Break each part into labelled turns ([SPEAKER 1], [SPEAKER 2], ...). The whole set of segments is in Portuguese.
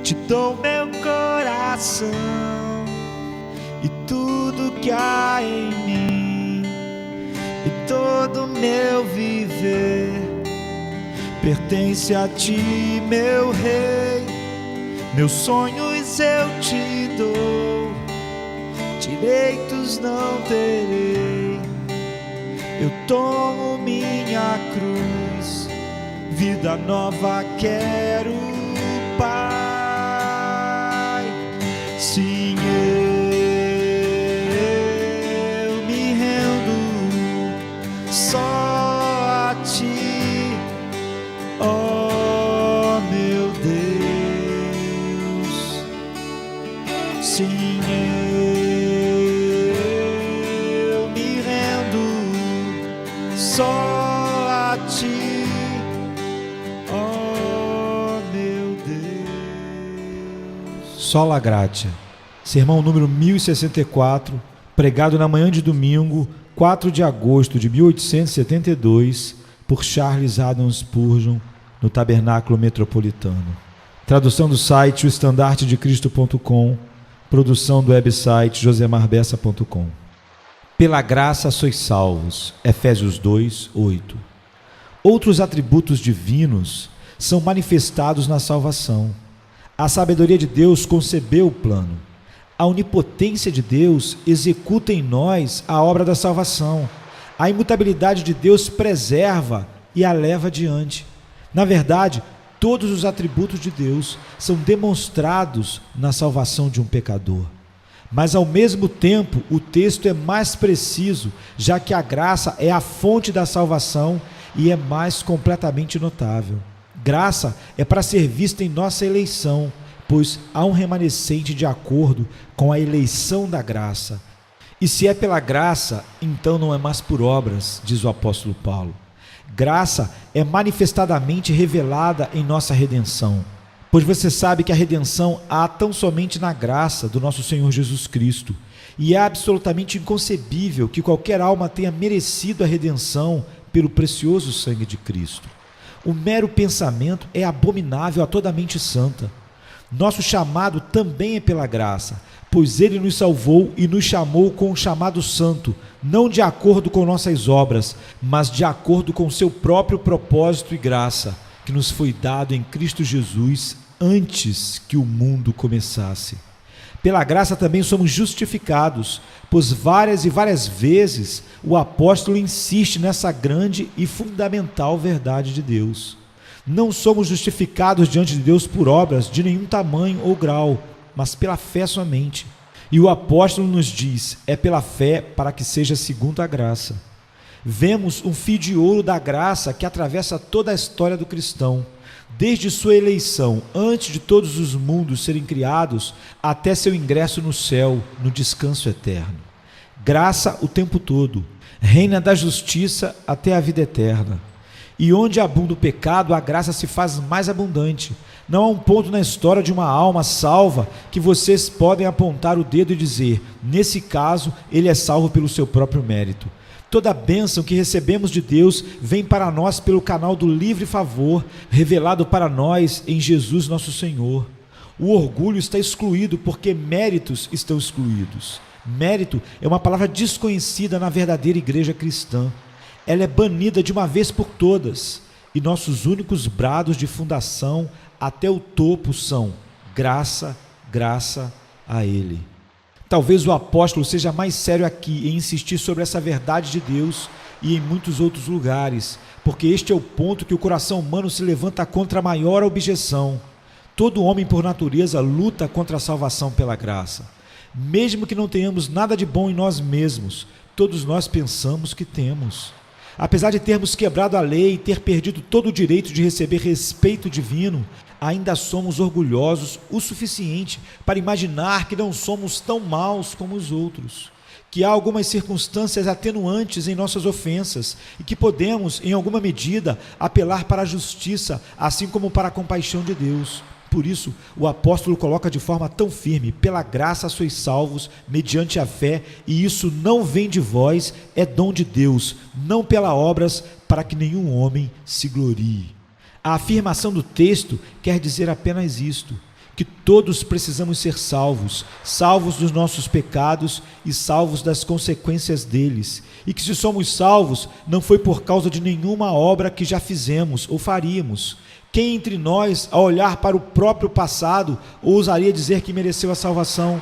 [SPEAKER 1] te dou meu coração e tudo que há em mim, e todo meu viver pertence a ti, meu rei. Meus sonhos eu te dou, direitos não terei. Eu tomo minha cruz, vida nova quero, Pai. Sim, eu me rendo só a ti, ó meu Deus. Sim, eu me rendo só a ti, ó meu Deus.
[SPEAKER 2] Sola Gratia, sermão número 1064, pregado na manhã de domingo, 4 de agosto de 1872, por Charles Haddon Spurgeon, no Tabernáculo Metropolitano. Tradução do site oestandartedecristo.com, produção do website josemarbessa.com. Pela graça sois salvos, Efésios 2, 8. Outros atributos divinos são manifestados na salvação. A sabedoria de Deus concebeu o plano. A onipotência de Deus executa em nós a obra da salvação. A imutabilidade de Deus preserva e a leva adiante. Na verdade, todos os atributos de Deus são demonstrados na salvação de um pecador. Mas, ao mesmo tempo, o texto é mais preciso, já que a graça é a fonte da salvação e é mais completamente notável. Graça é para ser vista em nossa eleição, pois há um remanescente de acordo com a eleição da graça. E se é pela graça, então não é mais por obras, diz o apóstolo Paulo. Graça é manifestadamente revelada em nossa redenção, pois você sabe que a redenção há tão somente na graça do nosso Senhor Jesus Cristo, e é absolutamente inconcebível que qualquer alma tenha merecido a redenção pelo precioso sangue de Cristo. O mero pensamento é abominável a toda mente santa. Nosso chamado também é pela graça, pois Ele nos salvou e nos chamou com um chamado santo, não de acordo com nossas obras, mas de acordo com seu próprio propósito e graça, que nos foi dado em Cristo Jesus antes que o mundo começasse. Pela graça também somos justificados, pois várias e várias vezes o apóstolo insiste nessa grande e fundamental verdade de Deus. Não somos justificados diante de Deus por obras de nenhum tamanho ou grau, mas pela fé somente. E o apóstolo nos diz, é pela fé para que seja segundo a graça. Vemos um fio de ouro da graça que atravessa toda a história do cristão, desde sua eleição, antes de todos os mundos serem criados, até seu ingresso no céu, no descanso eterno. Graça o tempo todo, reina da justiça até a vida eterna. E onde abunda o pecado, a graça se faz mais abundante. Não há um ponto na história de uma alma salva que vocês podem apontar o dedo e dizer, nesse caso, ele é salvo pelo seu próprio mérito. Toda a bênção que recebemos de Deus vem para nós pelo canal do livre favor, revelado para nós em Jesus nosso Senhor. O orgulho está excluído porque méritos estão excluídos. Mérito é uma palavra desconhecida na verdadeira igreja cristã. Ela é banida de uma vez por todas, e nossos únicos brados de fundação até o topo são graça, graça a Ele. Talvez o apóstolo seja mais sério aqui em insistir sobre essa verdade de Deus e em muitos outros lugares, porque este é o ponto que o coração humano se levanta contra a maior objeção. Todo homem por natureza luta contra a salvação pela graça. Mesmo que não tenhamos nada de bom em nós mesmos, todos nós pensamos que temos. Apesar de termos quebrado a lei e ter perdido todo o direito de receber respeito divino, ainda somos orgulhosos o suficiente para imaginar que não somos tão maus como os outros, que há algumas circunstâncias atenuantes em nossas ofensas e que podemos, em alguma medida, apelar para a justiça, assim como para a compaixão de Deus. Por isso, o apóstolo coloca de forma tão firme, pela graça sois salvos, mediante a fé, e isso não vem de vós, é dom de Deus, não pelas obras, para que nenhum homem se glorie. A afirmação do texto quer dizer apenas isto, que todos precisamos ser salvos, salvos dos nossos pecados e salvos das consequências deles, e que se somos salvos, não foi por causa de nenhuma obra que já fizemos ou faríamos. Quem entre nós, ao olhar para o próprio passado, ousaria dizer que mereceu a salvação?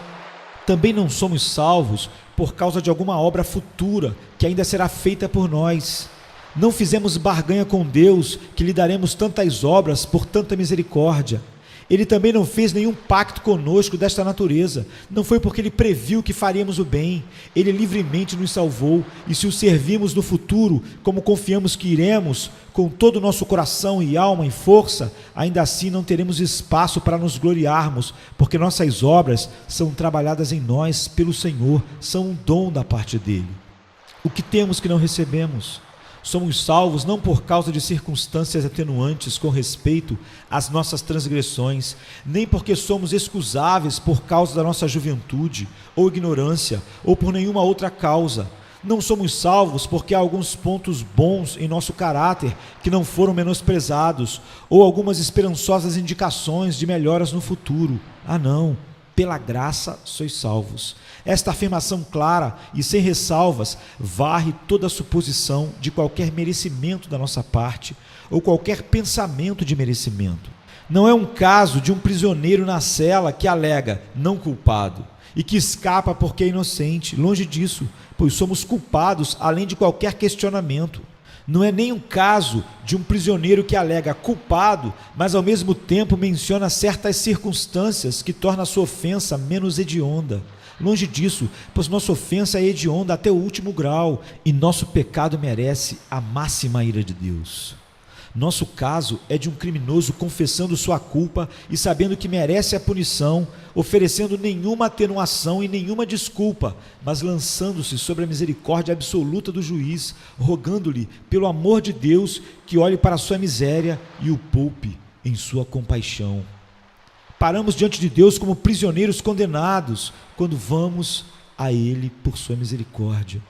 [SPEAKER 2] Também não somos salvos por causa de alguma obra futura que ainda será feita por nós. Não fizemos barganha com Deus que lhe daremos tantas obras por tanta misericórdia. Ele também não fez nenhum pacto conosco desta natureza. Não foi porque Ele previu que faríamos o bem. Ele livremente nos salvou, e se o servimos no futuro, como confiamos que iremos, com todo o nosso coração e alma e força, ainda assim não teremos espaço para nos gloriarmos, porque nossas obras são trabalhadas em nós pelo Senhor, são um dom da parte dEle. O que temos que não recebemos? Somos salvos não por causa de circunstâncias atenuantes com respeito às nossas transgressões, nem porque somos excusáveis por causa da nossa juventude, ou ignorância, ou por nenhuma outra causa. Não somos salvos porque há alguns pontos bons em nosso caráter que não foram menosprezados, ou algumas esperançosas indicações de melhoras no futuro. Não. Pela graça sois salvos. Esta afirmação clara e sem ressalvas varre toda a suposição de qualquer merecimento da nossa parte ou qualquer pensamento de merecimento. Não é um caso de um prisioneiro na cela que alega não culpado e que escapa porque é inocente. Longe disso, pois somos culpados além de qualquer questionamento. Não é nem um caso de um prisioneiro que alega culpado, mas ao mesmo tempo menciona certas circunstâncias que tornam a sua ofensa menos hedionda. Longe disso, pois nossa ofensa é hedionda até o último grau, e nosso pecado merece a máxima ira de Deus. Nosso caso é de um criminoso confessando sua culpa e sabendo que merece a punição, oferecendo nenhuma atenuação e nenhuma desculpa, mas lançando-se sobre a misericórdia absoluta do juiz, rogando-lhe, pelo amor de Deus, que olhe para a sua miséria e o poupe em sua compaixão. Paramos diante de Deus como prisioneiros condenados, quando vamos a Ele por sua misericórdia.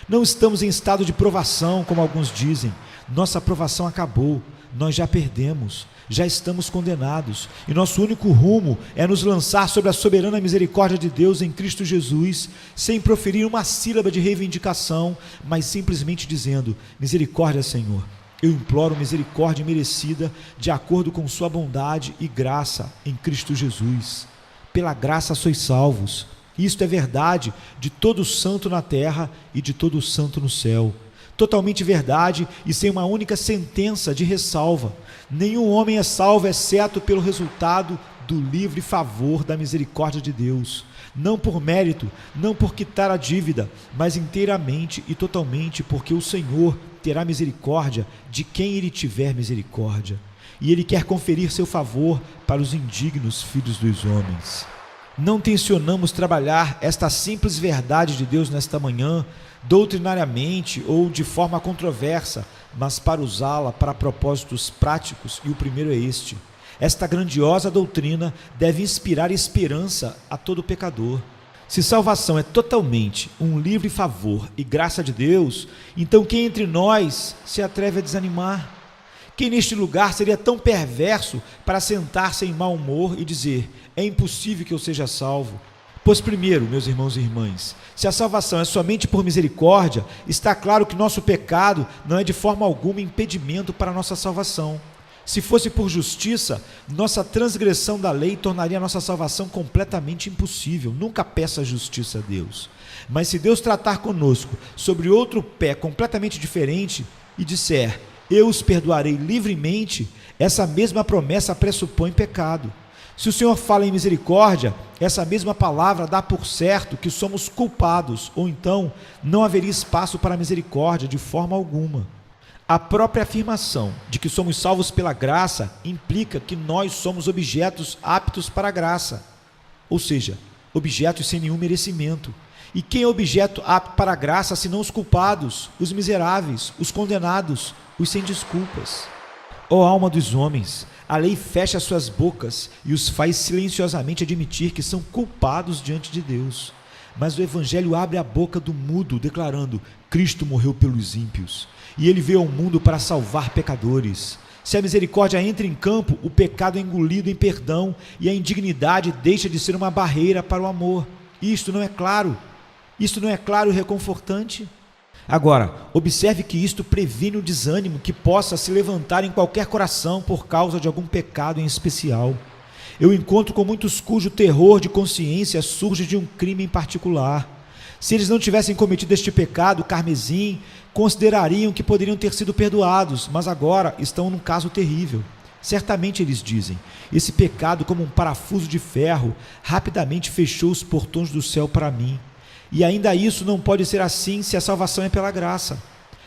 [SPEAKER 2] Não estamos em estado de provação, como alguns dizem. Nossa provação acabou, nós já perdemos, já estamos condenados, e nosso único rumo é nos lançar sobre a soberana misericórdia de Deus em Cristo Jesus, sem proferir uma sílaba de reivindicação, mas simplesmente dizendo: misericórdia, Senhor. Eu imploro misericórdia merecida de acordo com sua bondade e graça em Cristo Jesus. Pela graça sois salvos. Isto é verdade de todo santo na terra e de todo santo no céu. Totalmente verdade e sem uma única sentença de ressalva. Nenhum homem é salvo exceto pelo resultado do livre favor da misericórdia de Deus. Não por mérito, não por quitar a dívida, mas inteiramente e totalmente porque o Senhor terá misericórdia de quem Ele tiver misericórdia. E Ele quer conferir seu favor para os indignos filhos dos homens. Não tencionamos trabalhar esta simples verdade de Deus nesta manhã, doutrinariamente ou de forma controversa, mas para usá-la para propósitos práticos, e o primeiro é este: esta grandiosa doutrina deve inspirar esperança a todo pecador. Se salvação é totalmente um livre favor e graça de Deus, então quem entre nós se atreve a desanimar? Quem neste lugar seria tão perverso para sentar-se em mau humor e dizer: é impossível que eu seja salvo? Pois primeiro, meus irmãos e irmãs, se a salvação é somente por misericórdia, está claro que nosso pecado não é de forma alguma impedimento para a nossa salvação. Se fosse por justiça, nossa transgressão da lei tornaria a nossa salvação completamente impossível. Nunca peça justiça a Deus. Mas se Deus tratar conosco sobre outro pé completamente diferente e disser: eu os perdoarei livremente, essa mesma promessa pressupõe pecado. Se o Senhor fala em misericórdia, essa mesma palavra dá por certo que somos culpados, ou então não haveria espaço para misericórdia de forma alguma. A própria afirmação de que somos salvos pela graça implica que nós somos objetos aptos para a graça, ou seja, objetos sem nenhum merecimento. E quem é objeto apto para a graça senão os culpados, os miseráveis, os condenados, os sem desculpas? Ó alma dos homens, a lei fecha suas bocas e os faz silenciosamente admitir que são culpados diante de Deus. Mas o Evangelho abre a boca do mudo, declarando: Cristo morreu pelos ímpios, e Ele veio ao mundo para salvar pecadores. Se a misericórdia entra em campo, o pecado é engolido em perdão e a indignidade deixa de ser uma barreira para o amor. Isto não é claro? Isto não é claro e reconfortante? Agora, observe que isto previne o desânimo que possa se levantar em qualquer coração por causa de algum pecado em especial. Eu encontro com muitos cujo terror de consciência surge de um crime em particular. Se eles não tivessem cometido este pecado carmesim, considerariam que poderiam ter sido perdoados, mas agora estão num caso terrível. Certamente eles dizem, esse pecado, como um parafuso de ferro, rapidamente fechou os portões do céu para mim. E ainda isso não pode ser assim se a salvação é pela graça.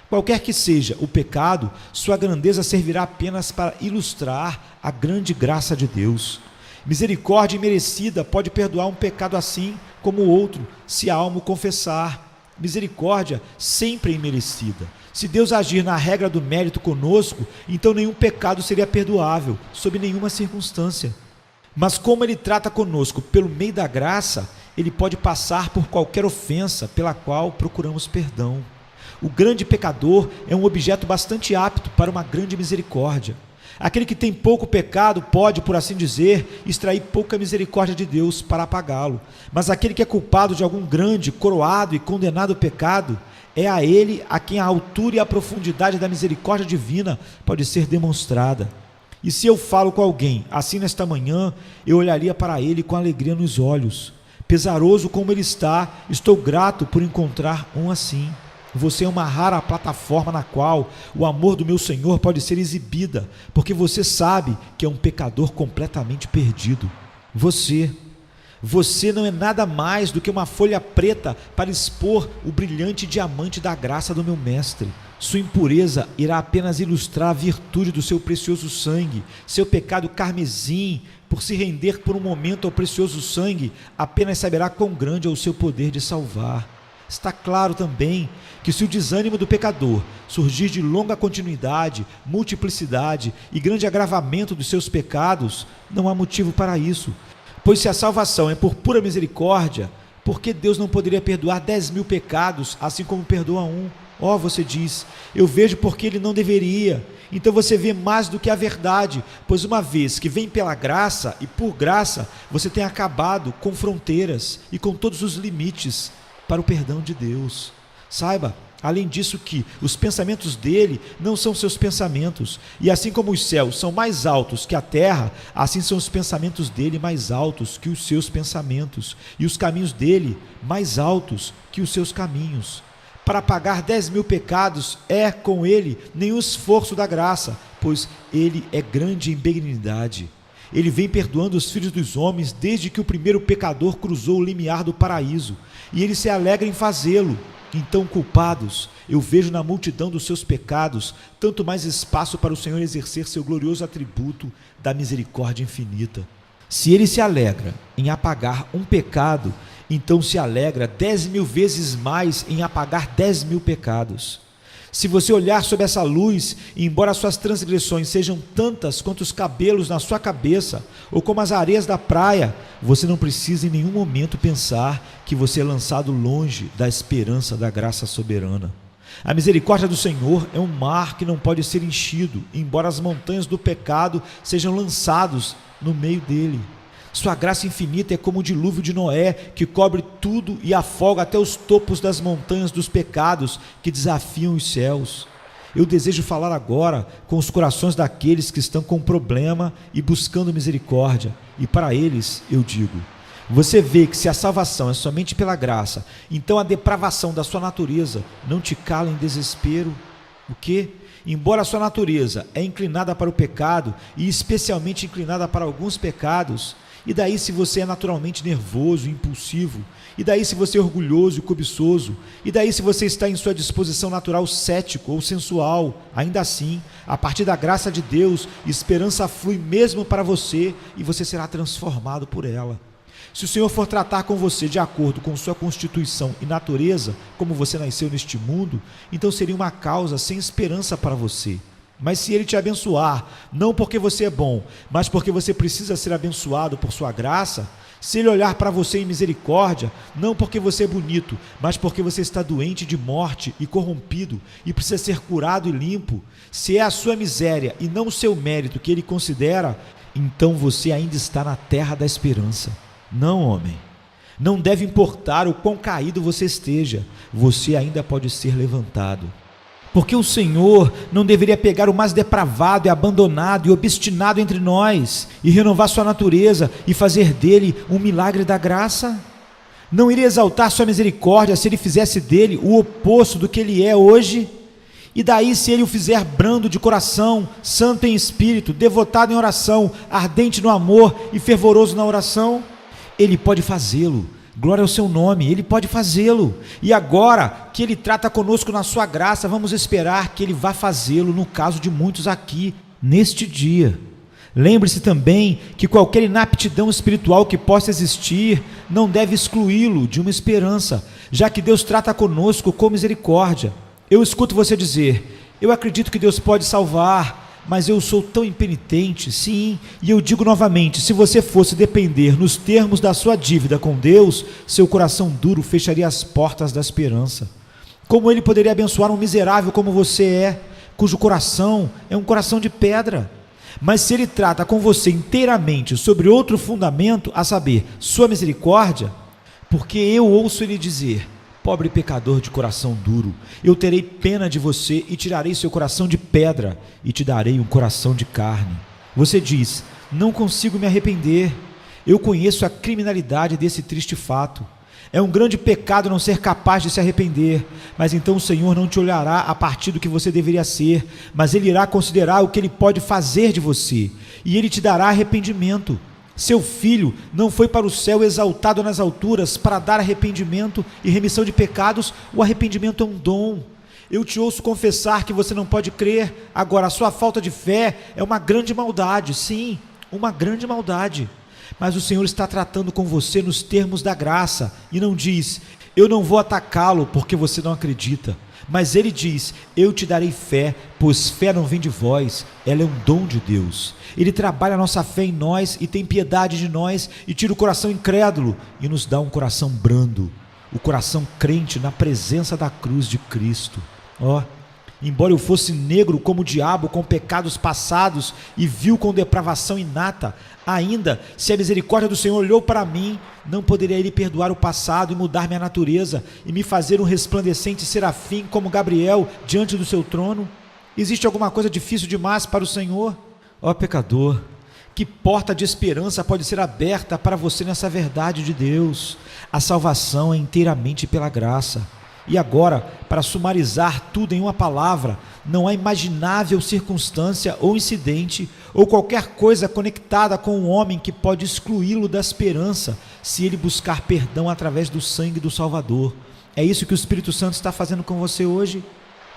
[SPEAKER 2] Qualquer que seja o pecado, sua grandeza servirá apenas para ilustrar a grande graça de Deus. Misericórdia imerecida pode perdoar um pecado assim como o outro, se a alma o confessar. Misericórdia sempre é imerecida. Se Deus agir na regra do mérito conosco, então nenhum pecado seria perdoável, sob nenhuma circunstância. Mas como Ele trata conosco pelo meio da graça, Ele pode passar por qualquer ofensa pela qual procuramos perdão. O grande pecador é um objeto bastante apto para uma grande misericórdia. Aquele que tem pouco pecado pode, por assim dizer, extrair pouca misericórdia de Deus para apagá-lo. Mas aquele que é culpado de algum grande, coroado e condenado pecado, é a ele a quem a altura e a profundidade da misericórdia divina pode ser demonstrada. E se eu falo com alguém assim nesta manhã, eu olharia para ele com alegria nos olhos. Pesaroso como ele está, estou grato por encontrar um assim. Você é uma rara plataforma na qual o amor do meu Senhor pode ser exibida, porque você sabe que é um pecador completamente perdido. Você não é nada mais do que uma folha preta para expor o brilhante diamante da graça do meu Mestre. Sua impureza irá apenas ilustrar a virtude do seu precioso sangue. Seu pecado carmesim, por se render por um momento ao precioso sangue, apenas saberá quão grande é o seu poder de salvar. Está claro também que se o desânimo do pecador surgir de longa continuidade, multiplicidade e grande agravamento dos seus pecados, não há motivo para isso. Pois se a salvação é por pura misericórdia, por que Deus não poderia perdoar 10.000 pecados, assim como perdoa um? Você diz, eu vejo porque Ele não deveria. Então você vê mais do que a verdade, pois uma vez que vem pela graça e por graça, você tem acabado com fronteiras e com todos os limites para o perdão de Deus. Saiba, além disso, que os pensamentos dele não são seus pensamentos, e assim como os céus são mais altos que a terra, assim são os pensamentos dele mais altos que os seus pensamentos, e os caminhos dele mais altos que os seus caminhos. Para apagar 10.000 pecados é, com ele, nenhum esforço da graça, pois ele é grande em benignidade. Ele vem perdoando os filhos dos homens desde que o primeiro pecador cruzou o limiar do paraíso, e ele se alegra em fazê-lo. Então, culpados, eu vejo na multidão dos seus pecados tanto mais espaço para o Senhor exercer seu glorioso atributo da misericórdia infinita. Se ele se alegra em apagar um pecado, então se alegra 10.000 vezes mais em apagar 10.000 pecados. Se você olhar sob essa luz, e embora suas transgressões sejam tantas quanto os cabelos na sua cabeça, ou como as areias da praia, você não precisa em nenhum momento pensar que você é lançado longe da esperança da graça soberana. A misericórdia do Senhor é um mar que não pode ser enchido, embora as montanhas do pecado sejam lançados no meio dele. Sua graça infinita é como o dilúvio de Noé, que cobre tudo e afoga até os topos das montanhas dos pecados que desafiam os céus. Eu desejo falar agora com os corações daqueles que estão com problema e buscando misericórdia, e para eles eu digo: você vê que se a salvação é somente pela graça, então a depravação da sua natureza não te cala em desespero. O quê? Embora a sua natureza é inclinada para o pecado, e especialmente inclinada para alguns pecados, e daí se você é naturalmente nervoso, impulsivo, e daí se você é orgulhoso e cobiçoso, e daí se você está em sua disposição natural cético ou sensual, ainda assim, a partir da graça de Deus, esperança flui mesmo para você, e você será transformado por ela. Se o Senhor for tratar com você de acordo com sua constituição e natureza, como você nasceu neste mundo, então seria uma causa sem esperança para você. Mas se Ele te abençoar, não porque você é bom, mas porque você precisa ser abençoado por sua graça, se Ele olhar para você em misericórdia, não porque você é bonito, mas porque você está doente de morte e corrompido e precisa ser curado e limpo, se é a sua miséria e não o seu mérito que Ele considera, então você ainda está na terra da esperança. Não, homem. Não deve importar o quão caído você esteja, você ainda pode ser levantado. Porque o Senhor não deveria pegar o mais depravado e abandonado e obstinado entre nós e renovar sua natureza e fazer dele um milagre da graça? Não iria exaltar sua misericórdia se ele fizesse dele o oposto do que ele é hoje? E daí se ele o fizer brando de coração, santo em espírito, devotado em oração, ardente no amor e fervoroso na oração? Ele pode fazê-lo. Glória ao seu nome, Ele pode fazê-lo. E agora que Ele trata conosco na sua graça, vamos esperar que Ele vá fazê-lo no caso de muitos aqui, neste dia. Lembre-se também que qualquer inaptidão espiritual que possa existir não deve excluí-lo de uma esperança, já que Deus trata conosco com misericórdia. Eu escuto você dizer: eu acredito que Deus pode salvar, mas eu sou tão impenitente. Sim, e eu digo novamente, se você fosse depender nos termos da sua dívida com Deus, seu coração duro fecharia as portas da esperança. Como Ele poderia abençoar um miserável como você é, cujo coração é um coração de pedra? Mas se Ele trata com você inteiramente sobre outro fundamento, a saber, sua misericórdia, porque eu ouço Ele dizer: pobre pecador de coração duro, eu terei pena de você e tirarei seu coração de pedra e te darei um coração de carne. Você diz: não consigo me arrepender. Eu conheço a criminalidade desse triste fato. É um grande pecado não ser capaz de se arrepender, mas então o Senhor não te olhará a partir do que você deveria ser, mas Ele irá considerar o que Ele pode fazer de você, e Ele te dará arrependimento. Seu filho não foi para o céu exaltado nas alturas para dar arrependimento e remissão de pecados. O arrependimento é um dom. Eu te ouço confessar que você não pode crer. Agora, a sua falta de fé é uma grande maldade. Sim, uma grande maldade. Mas o Senhor está tratando com você nos termos da graça e não diz: eu não vou atacá-lo porque você não acredita. Mas Ele diz: eu te darei fé, pois fé não vem de vós, ela é um dom de Deus. Ele trabalha a nossa fé em nós e tem piedade de nós e tira o coração incrédulo e nos dá um coração brando, o coração crente na presença da cruz de Cristo. Embora eu fosse negro como o diabo, com pecados passados e vil com depravação inata, ainda, se a misericórdia do Senhor olhou para mim, não poderia Ele perdoar o passado e mudar minha natureza e me fazer um resplandecente serafim como Gabriel diante do seu trono? Existe alguma coisa difícil demais para o Senhor? Pecador, que porta de esperança pode ser aberta para você nessa verdade de Deus? A salvação é inteiramente pela graça. E agora, para sumarizar tudo em uma palavra, não há imaginável circunstância ou incidente ou qualquer coisa conectada com o homem que pode excluí-lo da esperança se ele buscar perdão através do sangue do Salvador. É isso que o Espírito Santo está fazendo com você hoje,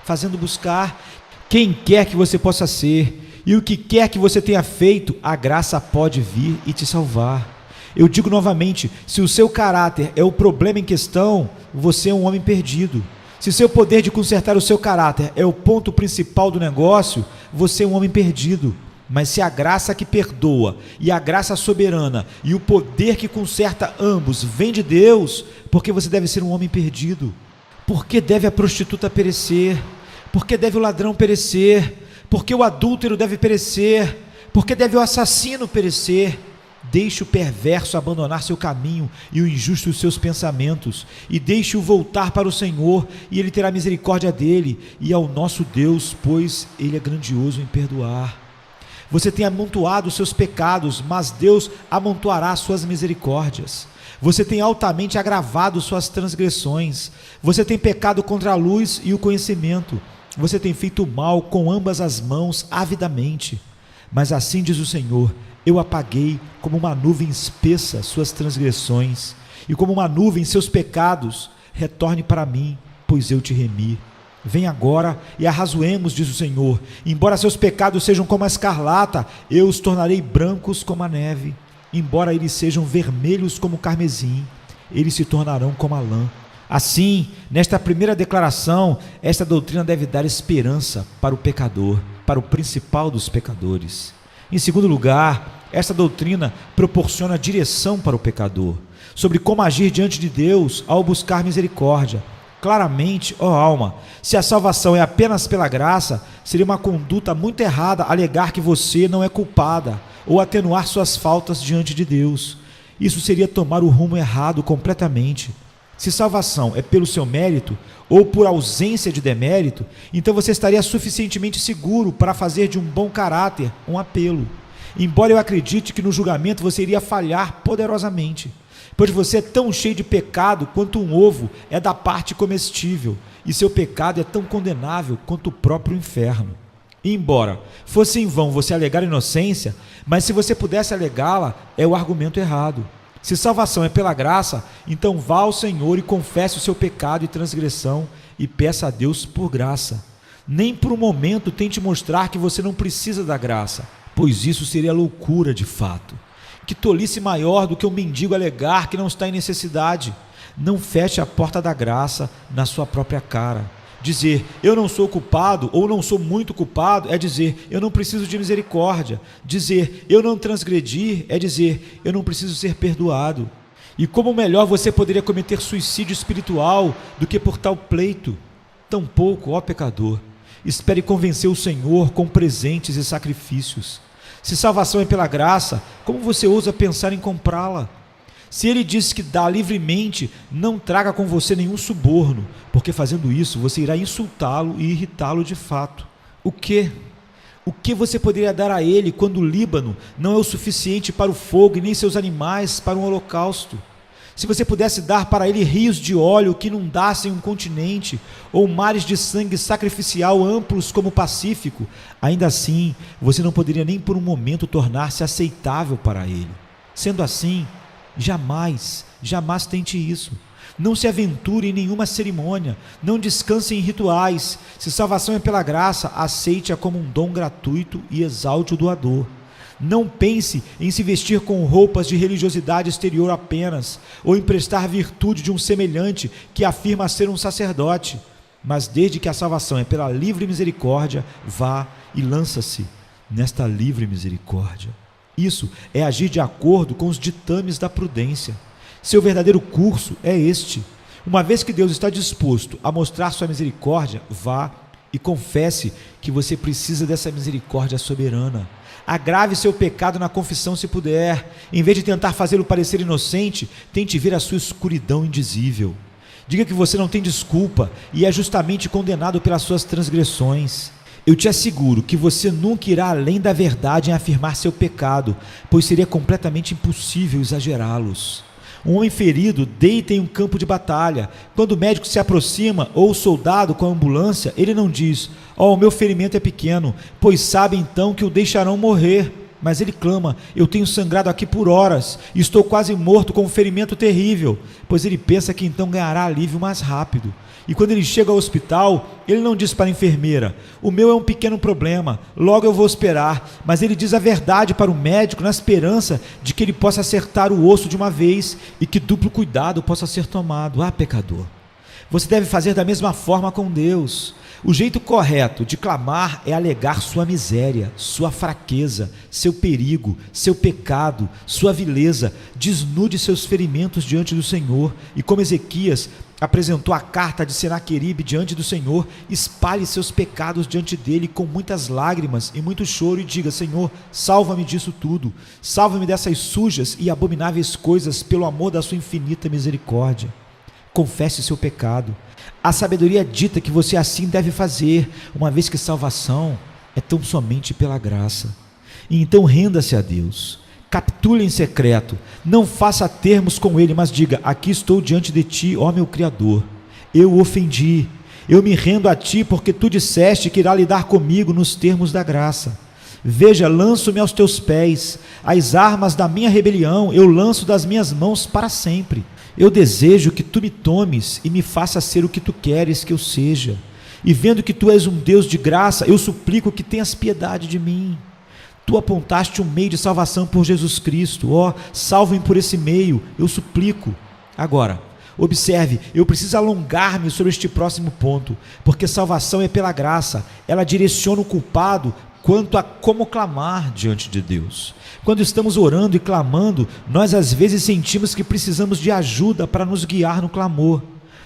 [SPEAKER 2] fazendo buscar quem quer que você possa ser e o que quer que você tenha feito, a graça pode vir e te salvar. Eu digo novamente, se o seu caráter é o problema em questão, você é um homem perdido. Se seu poder de consertar o seu caráter é o ponto principal do negócio, você é um homem perdido. Mas se a graça que perdoa e a graça soberana e o poder que conserta ambos vem de Deus, porque você deve ser um homem perdido? Por que deve a prostituta perecer? Por que deve o ladrão perecer? Por que o adúltero deve perecer? Por que deve o assassino perecer? Deixe o perverso abandonar seu caminho e o injusto os seus pensamentos, e deixe-o voltar para o Senhor, e Ele terá misericórdia dele, e ao nosso Deus, pois Ele é grandioso em perdoar. Você tem amontoado os seus pecados, mas Deus amontoará suas misericórdias. Você tem altamente agravado suas transgressões. Você tem pecado contra a luz e o conhecimento. Você tem feito mal com ambas as mãos avidamente. Mas assim diz o Senhor: eu apaguei como uma nuvem espessa suas transgressões, e como uma nuvem seus pecados. Retorne para mim, pois eu te remi. Vem agora e arrazoemos, diz o Senhor. Embora seus pecados sejam como a escarlata, eu os tornarei brancos como a neve. Embora eles sejam vermelhos como o carmesim, eles se tornarão como a lã. Assim, nesta primeira declaração, esta doutrina deve dar esperança para o pecador. para o principal dos pecadores. Em segundo lugar, esta doutrina proporciona direção para o pecador, sobre como agir diante de Deus ao buscar misericórdia. Claramente, ó alma, se a salvação é apenas pela graça, seria uma conduta muito errada alegar que você não é culpada ou atenuar suas faltas diante de Deus. Isso seria tomar o rumo errado completamente. Se salvação é pelo seu mérito ou por ausência de demérito, então você estaria suficientemente seguro para fazer de um bom caráter um apelo. Embora eu acredite que no julgamento você iria falhar poderosamente, pois você é tão cheio de pecado quanto um ovo é da parte comestível, e seu pecado é tão condenável quanto o próprio inferno. E embora fosse em vão você alegar inocência, mas se você pudesse alegá-la, é o argumento errado. Se salvação é pela graça, então vá ao Senhor e confesse o seu pecado e transgressão e peça a Deus por graça. Nem por um momento tente mostrar que você não precisa da graça, pois isso seria loucura de fato. Que tolice maior do que um mendigo alegar que não está em necessidade. Não feche a porta da graça na sua própria cara. Dizer, eu não sou culpado ou não sou muito culpado, é dizer, eu não preciso de misericórdia. Dizer, eu não transgredi, é dizer, eu não preciso ser perdoado. E como melhor você poderia cometer suicídio espiritual do que por tal pleito? Tampouco, ó pecador, espere convencer o Senhor com presentes e sacrifícios. Se salvação é pela graça, como você ousa pensar em comprá-la? Se ele diz que dá livremente, não traga com você nenhum suborno, porque fazendo isso você irá insultá-lo e irritá-lo de fato. O que você poderia dar a ele quando o Líbano não é o suficiente para o fogo e nem seus animais para um holocausto? Se você pudesse dar para ele rios de óleo que inundassem um continente, ou mares de sangue sacrificial amplos como o Pacífico, ainda assim você não poderia nem por um momento tornar-se aceitável para ele. Sendo assim, jamais tente isso. Não se aventure em nenhuma cerimônia, não descanse em rituais. Se salvação é pela graça, aceite-a como um dom gratuito e exalte o doador. Não pense em se vestir com roupas de religiosidade exterior apenas, ou em prestar virtude de um semelhante que afirma ser um sacerdote. Mas desde que a salvação é pela livre misericórdia, vá e lança-se nesta livre misericórdia. Isso é agir de acordo com os ditames da prudência. Seu verdadeiro curso é este. Uma vez que Deus está disposto a mostrar sua misericórdia, vá e confesse que você precisa dessa misericórdia soberana. Agrave seu pecado na confissão se puder. Em vez de tentar fazê-lo parecer inocente, tente ver a sua escuridão indizível. Diga que você não tem desculpa e é justamente condenado pelas suas transgressões. Eu te asseguro que você nunca irá além da verdade em afirmar seu pecado, pois seria completamente impossível exagerá-los. Um homem ferido deita em um campo de batalha. Quando o médico se aproxima ou o soldado com a ambulância, ele não diz, o meu ferimento é pequeno, pois sabe então que o deixarão morrer. Mas ele clama, eu tenho sangrado aqui por horas, e estou quase morto com um ferimento terrível, pois ele pensa que então ganhará alívio mais rápido. E quando ele chega ao hospital, ele não diz para a enfermeira, o meu é um pequeno problema, logo eu vou esperar, mas ele diz a verdade para o médico na esperança de que ele possa acertar o osso de uma vez e que duplo cuidado possa ser tomado. Pecador, você deve fazer da mesma forma com Deus. O jeito correto de clamar é alegar sua miséria, sua fraqueza, seu perigo, seu pecado, sua vileza. Desnude seus ferimentos diante do Senhor e, como Ezequias apresentou a carta de Senaqueribe diante do Senhor, espalhe seus pecados diante dele com muitas lágrimas e muito choro e diga, Senhor, salva-me disso tudo, salva-me dessas sujas e abomináveis coisas pelo amor da sua infinita misericórdia. Confesse seu pecado. A sabedoria dita que você assim deve fazer, uma vez que salvação é tão somente pela graça. E então renda-se a Deus. Capitule em secreto, não faça termos com ele, mas diga, aqui estou diante de ti, ó meu Criador, eu o ofendi, eu me rendo a ti porque tu disseste que irá lidar comigo nos termos da graça. Veja, lanço-me aos teus pés, as armas da minha rebelião eu lanço das minhas mãos para sempre. Eu desejo que tu me tomes e me faças ser o que tu queres que eu seja, e vendo que tu és um Deus de graça, eu suplico que tenhas piedade de mim. Tu apontaste um meio de salvação por Jesus Cristo, salve-me por esse meio, eu suplico. Agora, Observe, eu preciso alongar-me sobre este próximo ponto, porque salvação é pela graça, ela direciona o culpado quanto a como clamar diante de Deus. Quando estamos orando e clamando, nós às vezes sentimos que precisamos de ajuda para nos guiar no clamor.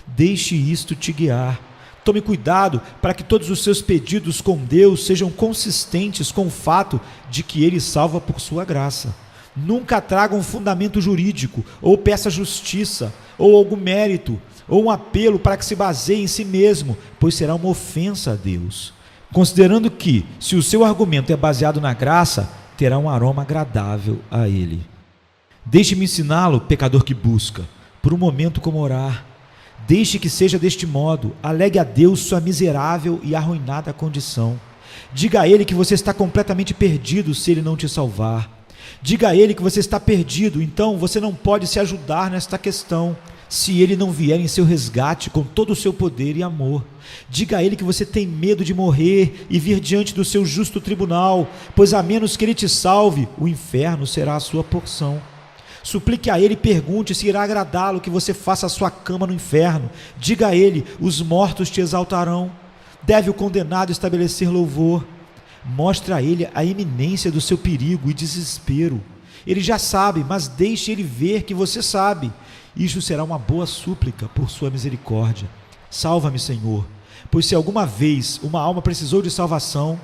[SPEAKER 2] Deixe isto te guiar. Tome cuidado para que todos os seus pedidos com Deus sejam consistentes com o fato de que Ele salva por sua graça. Nunca traga um fundamento jurídico, ou peça justiça, ou algum mérito, ou um apelo para que se baseie em si mesmo, pois será uma ofensa a Deus. Considerando que, se o seu argumento é baseado na graça, terá um aroma agradável a Ele. Deixe-me ensiná-lo, pecador que busca, por um momento como orar. Deixe que seja deste modo, alegue a Deus sua miserável e arruinada condição. Diga a Ele que você está completamente perdido se Ele não te salvar. Diga a Ele que você está perdido, então você não pode se ajudar nesta questão, se Ele não vier em seu resgate com todo o seu poder e amor. Diga a Ele que você tem medo de morrer e vir diante do seu justo tribunal, pois a menos que Ele te salve, o inferno será a sua porção. Suplique a Ele e pergunte se irá agradá-lo que você faça a sua cama no inferno. Diga a Ele, os mortos te exaltarão. Deve o condenado estabelecer louvor. Mostre a Ele a iminência do seu perigo e desespero. Ele já sabe, mas deixe Ele ver que você sabe. Isto será uma boa súplica por sua misericórdia. Salva-me, Senhor, pois se alguma vez uma alma precisou de salvação,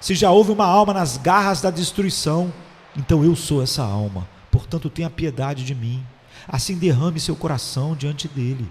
[SPEAKER 2] se já houve uma alma nas garras da destruição, então eu sou essa alma. Portanto, tenha piedade de mim. Assim derrame seu coração diante dele.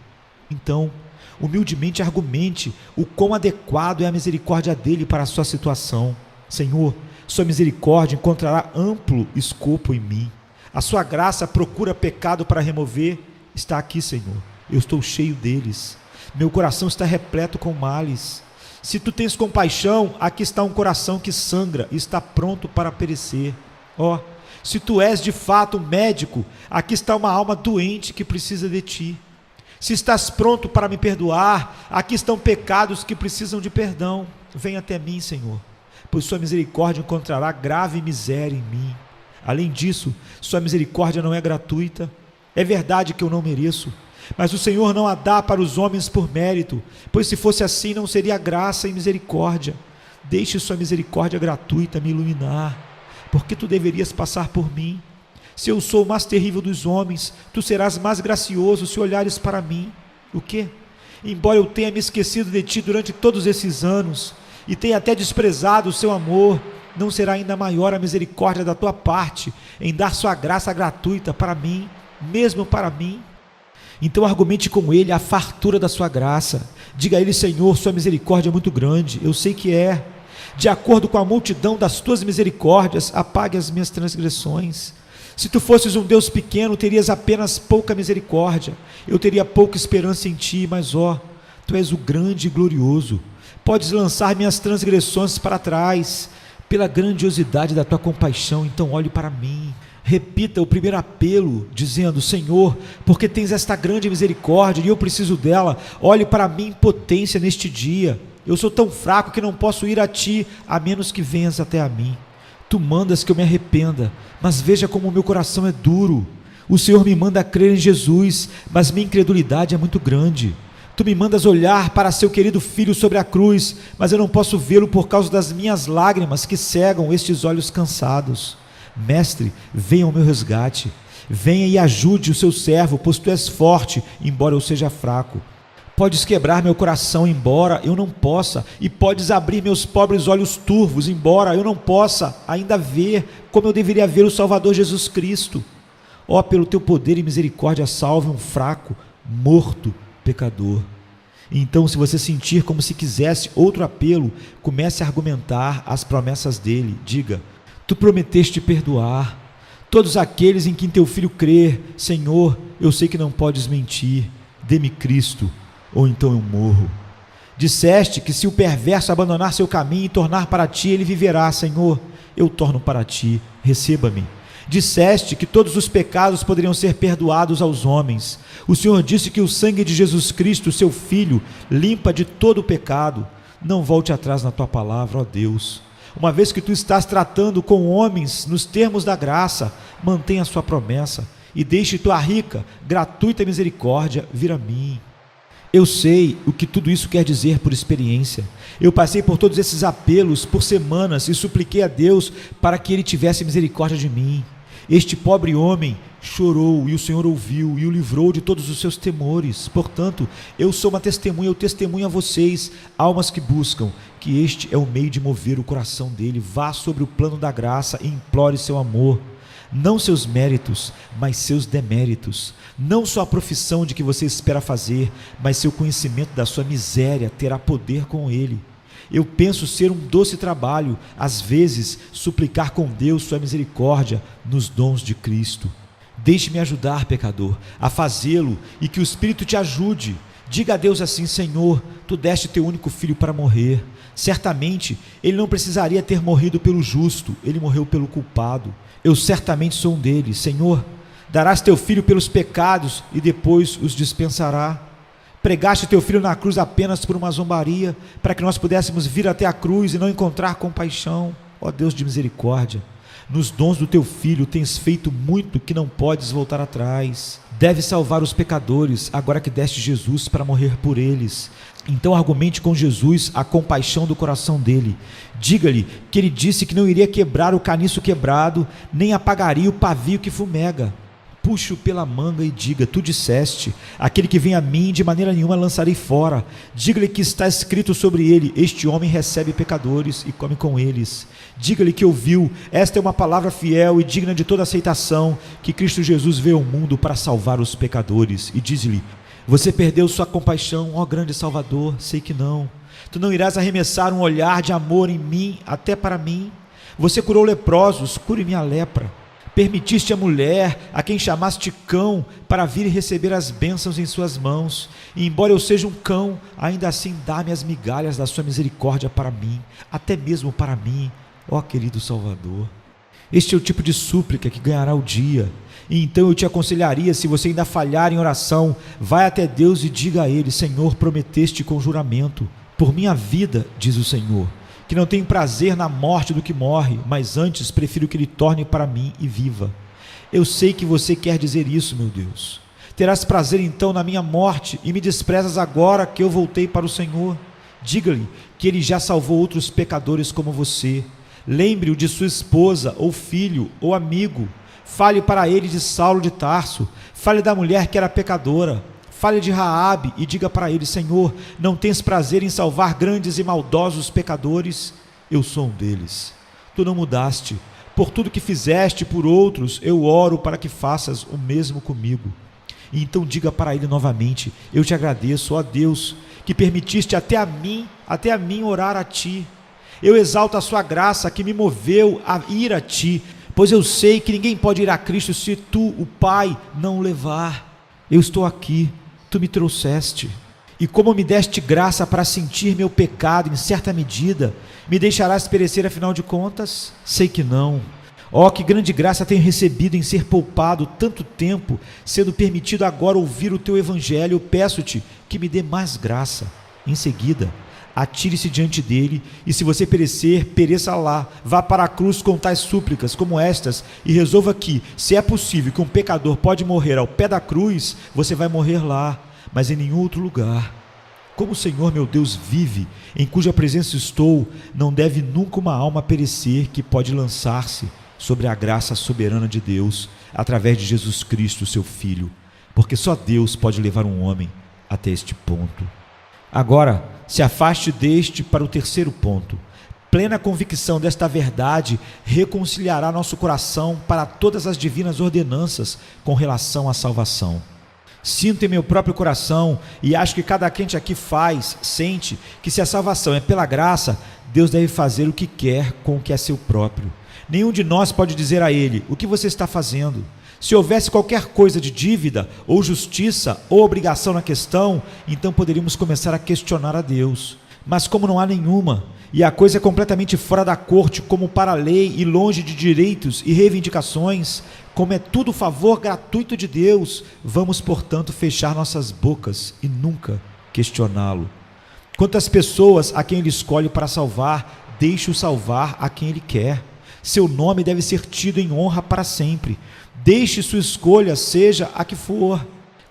[SPEAKER 2] Então, humildemente argumente o quão adequado é a misericórdia dele para a sua situação. Senhor, sua misericórdia encontrará amplo escopo em mim. A sua graça procura pecado para remover. Está aqui, Senhor. Eu estou cheio deles. Meu coração está repleto com males. Se tu tens compaixão, aqui está um coração que sangra e está pronto para perecer. Ó, se tu és de fato um médico, aqui está uma alma doente que precisa de ti. Se estás pronto para me perdoar, aqui estão pecados que precisam de perdão. Venha até mim, Senhor, pois sua misericórdia encontrará grave miséria em mim. Além disso, sua misericórdia não é gratuita. É verdade que eu não mereço, mas o Senhor não a dá para os homens por mérito, pois se fosse assim não seria graça e misericórdia. Deixe sua misericórdia gratuita me iluminar. Porque tu deverias passar por mim? Se eu sou o mais terrível dos homens, tu serás mais gracioso se olhares para mim. O quê? Embora eu tenha me esquecido de ti durante todos esses anos, e tenha até desprezado o seu amor, não será ainda maior a misericórdia da tua parte, em dar sua graça gratuita para mim, mesmo para mim? Então argumente com ele a fartura da sua graça. Diga a ele, Senhor, sua misericórdia é muito grande, eu sei que é. De acordo com a multidão das tuas misericórdias, apague as minhas transgressões. Se tu fosses um Deus pequeno, terias apenas pouca misericórdia. Eu teria pouca esperança em ti, mas ó, tu és o grande e glorioso. Podes lançar minhas transgressões para trás. Pela grandiosidade da tua compaixão, então olhe para mim. Repita o primeiro apelo, dizendo, Senhor, porque tens esta grande misericórdia e eu preciso dela, olhe para mim em potência neste dia. Eu sou tão fraco que não posso ir a ti, a menos que venhas até a mim. Tu mandas que eu me arrependa, mas veja como o meu coração é duro. O Senhor me manda crer em Jesus, mas minha incredulidade é muito grande. Tu me mandas olhar para seu querido filho sobre a cruz, mas eu não posso vê-lo por causa das minhas lágrimas que cegam estes olhos cansados. Mestre, venha ao meu resgate. Venha e ajude o seu servo, pois tu és forte, embora eu seja fraco. Podes quebrar meu coração, embora eu não possa, e podes abrir meus pobres olhos turvos, embora eu não possa ainda ver como eu deveria ver o Salvador Jesus Cristo. Ó, pelo teu poder e misericórdia, salve um fraco, morto pecador. Então, se você sentir como se quisesse outro apelo, comece a argumentar as promessas dele. Diga, tu prometeste perdoar todos aqueles em quem teu filho crer. Senhor, eu sei que não podes mentir, dê-me Cristo, ou então eu morro. Disseste que se o perverso abandonar seu caminho e tornar para ti, ele viverá. Senhor, eu torno para ti, receba-me. Disseste que todos os pecados poderiam ser perdoados aos homens. O Senhor disse que o sangue de Jesus Cristo, seu Filho, limpa de todo o pecado. Não volte atrás na tua palavra, ó Deus. Uma vez que tu estás tratando com homens nos termos da graça, mantenha a sua promessa e deixe tua rica, gratuita misericórdia vir a mim. Eu sei o que tudo isso quer dizer por experiência. Eu passei por todos esses apelos por semanas e supliquei a Deus para que Ele tivesse misericórdia de mim. Este pobre homem chorou e o Senhor ouviu e o livrou de todos os seus temores. Portanto, eu sou uma testemunha, eu testemunho a vocês, almas que buscam, que este é o meio de mover o coração dele. Vá sobre o plano da graça e implore seu amor. Não seus méritos, mas seus deméritos. Não só a profissão de que você espera fazer, mas seu conhecimento da sua miséria terá poder com ele. Eu penso ser um doce trabalho, às vezes, suplicar com Deus sua misericórdia nos dons de Cristo. Deixe-me ajudar, pecador, a fazê-lo e que o Espírito te ajude. Diga a Deus assim: Senhor, tu deste teu único filho para morrer. Certamente, ele não precisaria ter morrido pelo justo, ele morreu pelo culpado. Eu certamente sou um deles. Senhor, darás teu filho pelos pecados e depois os dispensará. Pregaste teu filho na cruz apenas por uma zombaria, para que nós pudéssemos vir até a cruz e não encontrar compaixão. Ó Deus de misericórdia, nos dons do teu filho tens feito muito que não podes voltar atrás. Deves salvar os pecadores, agora que deste Jesus para morrer por eles. Então argumente com Jesus a compaixão do coração dele. Diga-lhe que ele disse que não iria quebrar o caniço quebrado, nem apagaria o pavio que fumega. Puxe-o pela manga e diga: tu disseste, aquele que vem a mim de maneira nenhuma lançarei fora. Diga-lhe que está escrito sobre ele: este homem recebe pecadores e come com eles. Diga-lhe que ouviu, esta é uma palavra fiel e digna de toda aceitação, que Cristo Jesus veio ao mundo para salvar os pecadores. E diz-lhe: você perdeu sua compaixão, ó grande Salvador? Sei que não. Tu não irás arremessar um olhar de amor em mim, até para mim? Você curou leprosos, cure minha lepra. Permitiste a mulher, a quem chamaste cão, para vir e receber as bênçãos em suas mãos. E embora eu seja um cão, ainda assim dá-me as migalhas da sua misericórdia para mim, até mesmo para mim, ó querido Salvador. Este é o tipo de súplica que ganhará o dia. E então eu te aconselharia, se você ainda falhar em oração, vai até Deus e diga a Ele: Senhor, prometeste com juramento, por minha vida, diz o Senhor, que não tenho prazer na morte do que morre, mas antes prefiro que Ele torne para mim e viva. Eu sei que você quer dizer isso, meu Deus. Terás prazer então na minha morte e me desprezas agora que eu voltei para o Senhor? Diga-lhe que Ele já salvou outros pecadores como você. Lembre-o de sua esposa, ou filho, ou amigo. Fale para ele de Saulo de Tarso. Fale da mulher que era pecadora. Fale de Raabe e diga para ele: Senhor, não tens prazer em salvar grandes e maldosos pecadores? Eu sou um deles. Tu não mudaste. Por tudo que fizeste por outros, eu oro para que faças o mesmo comigo. E então diga para ele novamente: eu te agradeço, ó Deus, que permitiste até a mim orar a ti. Eu exalto a sua graça que me moveu a ir a ti, pois eu sei que ninguém pode ir a Cristo se tu, o Pai, não o levar. Eu estou aqui, tu me trouxeste, e como me deste graça para sentir meu pecado em certa medida, me deixarás perecer afinal de contas? Sei que não. Oh, que grande graça tenho recebido em ser poupado tanto tempo, sendo permitido agora ouvir o teu evangelho. Eu peço-te que me dê mais graça. Em seguida, atire-se diante dele, e se você perecer, pereça lá. Vá para a cruz com tais súplicas como estas, e resolva que, se é possível que um pecador pode morrer ao pé da cruz, você vai morrer lá, mas em nenhum outro lugar. Como o Senhor meu Deus vive, em cuja presença estou, não deve nunca uma alma perecer que pode lançar-se sobre a graça soberana de Deus, através de Jesus Cristo, seu Filho, porque só Deus pode levar um homem até este ponto. Agora, se afaste deste para o terceiro ponto. Plena convicção desta verdade reconciliará nosso coração para todas as divinas ordenanças com relação à salvação. Sinto em meu próprio coração, e acho que cada crente aqui sente que se a salvação é pela graça, Deus deve fazer o que quer com o que é seu próprio. Nenhum de nós pode dizer a Ele: o que você está fazendo? Se houvesse qualquer coisa de dívida, ou justiça, ou obrigação na questão, então poderíamos começar a questionar a Deus. Mas como não há nenhuma, e a coisa é completamente fora da corte, como para a lei, e longe de direitos e reivindicações, como é tudo favor gratuito de Deus, vamos, portanto, fechar nossas bocas e nunca questioná-lo. Quantas pessoas a quem Ele escolhe para salvar, deixe-o salvar a quem Ele quer. Seu nome deve ser tido em honra para sempre. Deixe sua escolha seja a que for.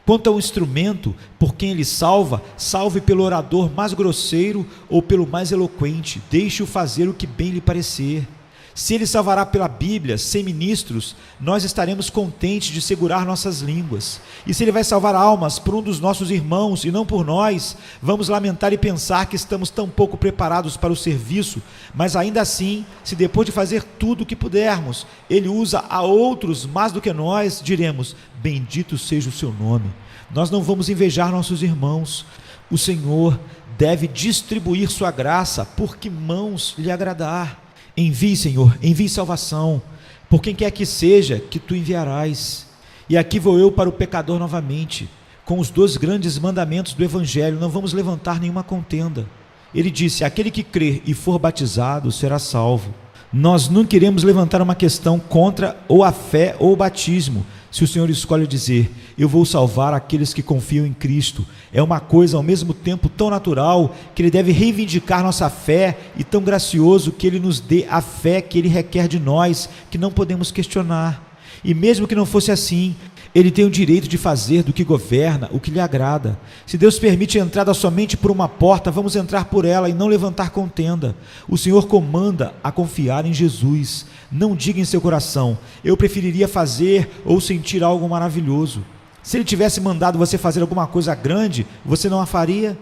[SPEAKER 2] Quanto ao instrumento, por quem ele salva, salve pelo orador mais grosseiro ou pelo mais eloquente, deixe-o fazer o que bem lhe parecer. Se ele salvará pela Bíblia, sem ministros, nós estaremos contentes de segurar nossas línguas. E se ele vai salvar almas por um dos nossos irmãos e não por nós, vamos lamentar e pensar que estamos tão pouco preparados para o serviço, mas ainda assim, se depois de fazer tudo o que pudermos, ele usa a outros mais do que nós, diremos, bendito seja o seu nome. Nós não vamos invejar nossos irmãos. O Senhor deve distribuir sua graça por que mãos lhe agradar. Envie, Senhor, envie salvação, por quem quer que seja, que tu enviarás. E aqui vou eu para o pecador novamente, com os 2 grandes mandamentos do Evangelho, não vamos levantar nenhuma contenda. Ele disse, aquele que crer e for batizado será salvo. Nós não queremos levantar uma questão contra ou a fé ou o batismo. Se o Senhor escolhe dizer, eu vou salvar aqueles que confiam em Cristo, é uma coisa ao mesmo tempo tão natural que Ele deve reivindicar nossa fé e tão gracioso que Ele nos dê a fé que Ele requer de nós, que não podemos questionar. E mesmo que não fosse assim, Ele tem o direito de fazer do que governa o que lhe agrada. Se Deus permite a entrada somente por uma porta, vamos entrar por ela e não levantar contenda. O Senhor comanda a confiar em Jesus. Não diga em seu coração, eu preferiria fazer ou sentir algo maravilhoso. Se Ele tivesse mandado você fazer alguma coisa grande, você não a faria?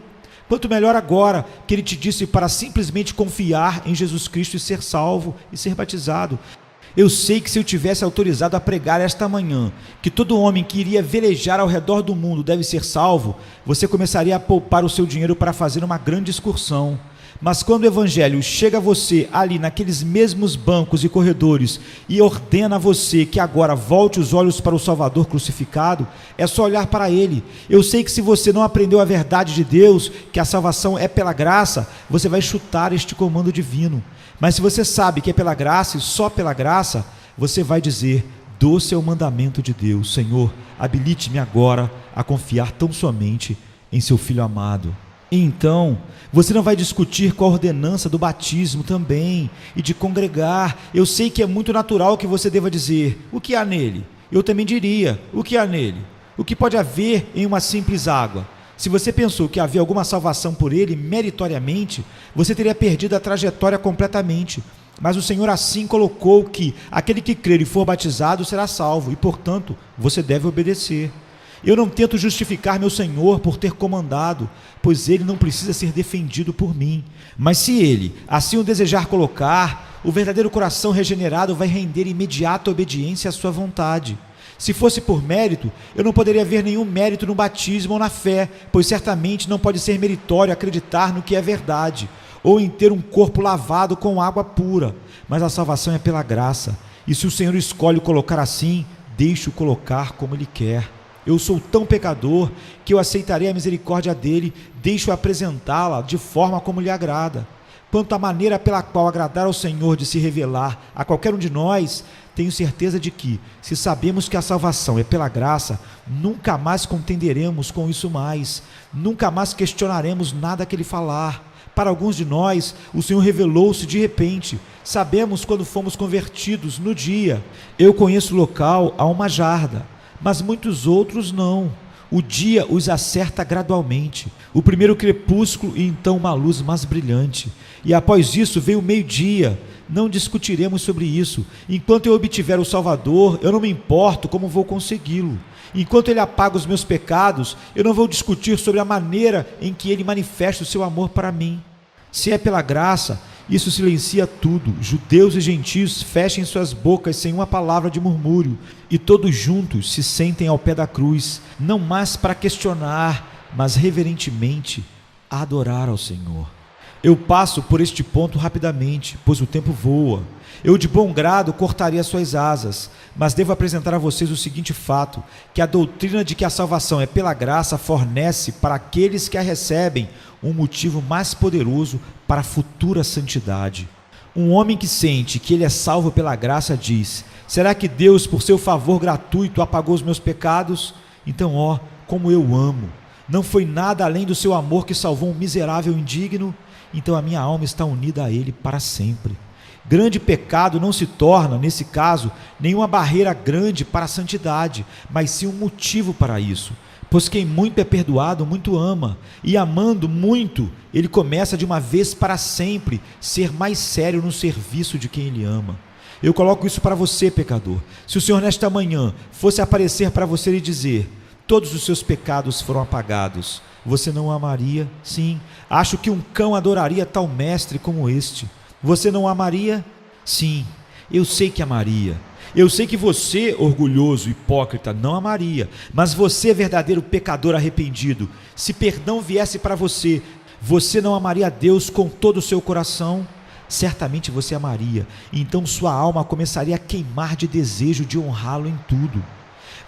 [SPEAKER 2] Quanto melhor agora que Ele te disse para simplesmente confiar em Jesus Cristo e ser salvo e ser batizado. Eu sei que se eu tivesse autorizado a pregar esta manhã, que todo homem que iria velejar ao redor do mundo deve ser salvo, você começaria a poupar o seu dinheiro para fazer uma grande excursão. Mas quando o Evangelho chega a você ali naqueles mesmos bancos e corredores e ordena a você que agora volte os olhos para o Salvador crucificado, é só olhar para Ele. Eu sei que se você não aprendeu a verdade de Deus, que a salvação é pela graça, você vai chutar este comando divino. Mas se você sabe que é pela graça e só pela graça, você vai dizer, doce é o mandamento de Deus, Senhor, habilite-me agora a confiar tão somente em seu Filho amado. E então, você não vai discutir com a ordenança do batismo também, e de congregar. Eu sei que é muito natural que você deva dizer, o que há nele? Eu também diria, o que há nele? O que pode haver em uma simples água? Se você pensou que havia alguma salvação por ele, meritoriamente, você teria perdido a trajetória completamente. Mas o Senhor assim colocou que aquele que crer e for batizado será salvo, e portanto, você deve obedecer. Eu não tento justificar meu Senhor por ter comandado, pois Ele não precisa ser defendido por mim. Mas se Ele assim o desejar colocar, o verdadeiro coração regenerado vai render imediata obediência à sua vontade. Se fosse por mérito, eu não poderia ver nenhum mérito no batismo ou na fé, pois certamente não pode ser meritório acreditar no que é verdade, ou em ter um corpo lavado com água pura. Mas a salvação é pela graça, e se o Senhor escolhe colocar assim, deixe-o colocar como Ele quer. Eu sou tão pecador que eu aceitarei a misericórdia dele, deixo apresentá-la de forma como lhe agrada. Quanto à maneira pela qual agradar ao Senhor de se revelar a qualquer um de nós, tenho certeza de que, se sabemos que a salvação é pela graça, nunca mais contenderemos com isso mais, nunca mais questionaremos nada que ele falar. Para alguns de nós, o Senhor revelou-se de repente. Sabemos quando fomos convertidos no dia. Eu conheço o local a uma jarda, mas muitos outros não. O dia os acerta gradualmente, o primeiro crepúsculo e então uma luz mais brilhante, e após isso vem o meio-dia. Não discutiremos sobre isso. Enquanto eu obtiver o Salvador, eu não me importo como vou consegui-lo. Enquanto Ele apaga os meus pecados, eu não vou discutir sobre a maneira em que Ele manifesta o seu amor para mim. Se é pela graça, isso silencia tudo. Judeus e gentios fechem suas bocas sem uma palavra de murmúrio, e todos juntos se sentem ao pé da cruz, não mais para questionar, mas reverentemente adorar ao Senhor. Eu passo por este ponto rapidamente, pois o tempo voa. Eu de bom grado cortaria suas asas, mas devo apresentar a vocês o seguinte fato, que a doutrina de que a salvação é pela graça fornece para aqueles que a recebem um motivo mais poderoso para a futura santidade. Um homem que sente que ele é salvo pela graça diz, será que Deus por seu favor gratuito apagou os meus pecados? Então, ó, como eu amo! Não foi nada além do seu amor que salvou um miserável indigno? Então a minha alma está unida a Ele para sempre. Grande pecado não se torna, nesse caso, nenhuma barreira grande para a santidade, mas sim um motivo para isso. Pois quem muito é perdoado, muito ama, e amando muito, ele começa de uma vez para sempre ser mais sério no serviço de quem ele ama. Eu coloco isso para você, pecador. Se o Senhor nesta manhã fosse aparecer para você e dizer: todos os seus pecados foram apagados, você não o amaria? Sim, acho que um cão adoraria tal mestre como este. Você não o amaria? Sim, eu sei que amaria. Eu sei que você, orgulhoso, hipócrita, não amaria. Mas você, verdadeiro pecador arrependido, se perdão viesse para você, você não amaria a Deus com todo o seu coração? Certamente você amaria. Então sua alma começaria a queimar de desejo de honrá-lo em tudo.